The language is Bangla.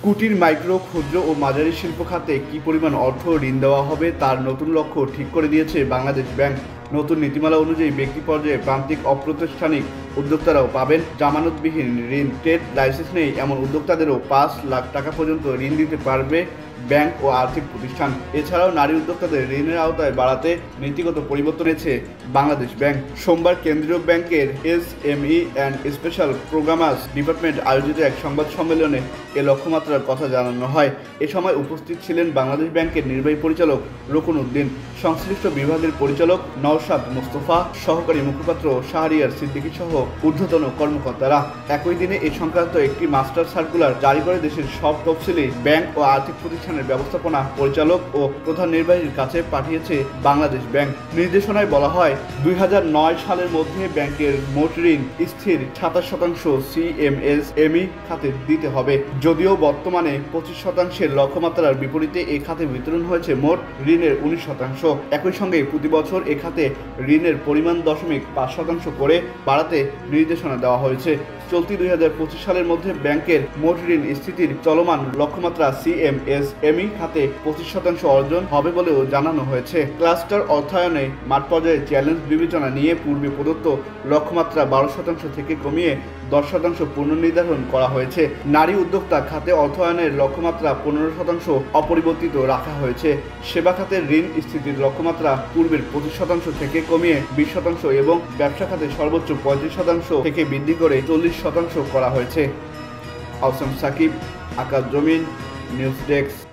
কুটির, মাইক্রো, ক্ষুদ্র ও মাঝারি শিল্প খাতে কি পরিমাণ অর্থ ঋণ দেওয়া হবে তার নতুন লক্ষ্য ঠিক করে দিয়েছে বাংলাদেশ ব্যাংক। নতুন নীতিমালা অনুযায়ী ব্যক্তি পর্যায়ে প্রান্তিক অপ্রাতিষ্ঠানিক উদ্যোক্তারাও পাবেন জামানতবিহীন ঋণ। ট্রেড লাইসেন্স নেই এমন উদ্যোক্তাদেরও ৫ লাখ টাকা পর্যন্ত ঋণ দিতে পারবে ব্যাংক ও আর্থিক প্রতিষ্ঠান। এছাড়াও নারী উদ্যোক্তাদের ঋণের আওতায় বাড়াতে নীতিগত পরিবর্তন এনেছে বাংলাদেশ ব্যাংক। সোমবার কেন্দ্রীয় ব্যাংকের SME and special programmers department আয়োজিত এক সংবাদ সম্মেলনে এ লক্ষ্যমাত্রার কথা জানানো হয়। এ সময় উপস্থিত ছিলেন বাংলাদেশ ব্যাংকের নির্বাহী পরিচালক রুকন উদ্দিন, সংশ্লিষ্ট বিভাগের পরিচালক নওশাদ মোস্তফা, সহকারী মুখপাত্র শাহরিয়ার সিদ্দিকী সহ ঊর্ধ্বতন কর্মকর্তারা। একই দিনে এ সংক্রান্ত একটি মাস্টার সার্কুলার জারি করে দেশের সব তফসিলি ব্যাংক ও আর্থিক প্রতিষ্ঠানের ব্যবস্থাপনা পরিচালক ও প্রধান নির্বাহীর কাছে পাঠিয়েছে বাংলাদেশ ব্যাংক। নির্দেশনায় বলা হয়, ২০০৯ সালের মধ্যে ব্যাংকের মোট ঋণ স্থির ২৭% সিএমএসএমই খাতে দিতে হবে। যদিও বর্তমানে ২৫% লক্ষ্যমাত্রার বিপরীতে এ খাতে বিতরণ হয়েছে মোট ঋণের ১৯%। একই সঙ্গে প্রতি বছর এ খাতে ঋণের পরিমাণ 0.৫% করে বাড়াতে নির্দেশনা দেওয়া হয়েছে। চলতি ২০২৫ সালের মধ্যে ব্যাংকের মোট ঋণ স্থিতির চলমান লক্ষ্যমাত্রা সিএমএসএমই খাতে ২৫% অর্জন হবে বলেও জানানো হয়েছে। ক্লাস্টার অর্থায়নে মাঠ পর্যায়ে চ্যালেঞ্জ বিবেচনা নিয়ে পূর্বে প্রদত্ত লক্ষ্যমাত্রা ১২% থেকে কমিয়ে ১০% পুনর্নির্ধারণ করা হয়েছে। নারী উদ্যোক্তা খাতে অর্থায়নের লক্ষ্যমাত্রা ১৫% অপরিবর্তিত রাখা হয়েছে। সেবা খাতের ঋণ স্থিতির লক্ষ্যমাত্রা পূর্বের ২৫% থেকে কমিয়ে ২০% এবং ব্যবসা খাতে সর্বোচ্চ ৩৫% থেকে বৃদ্ধি করে ৪০% করা হয়েছে। আহসান সাকিব, আকাশ জমিন, নিউজ ডেস্ক।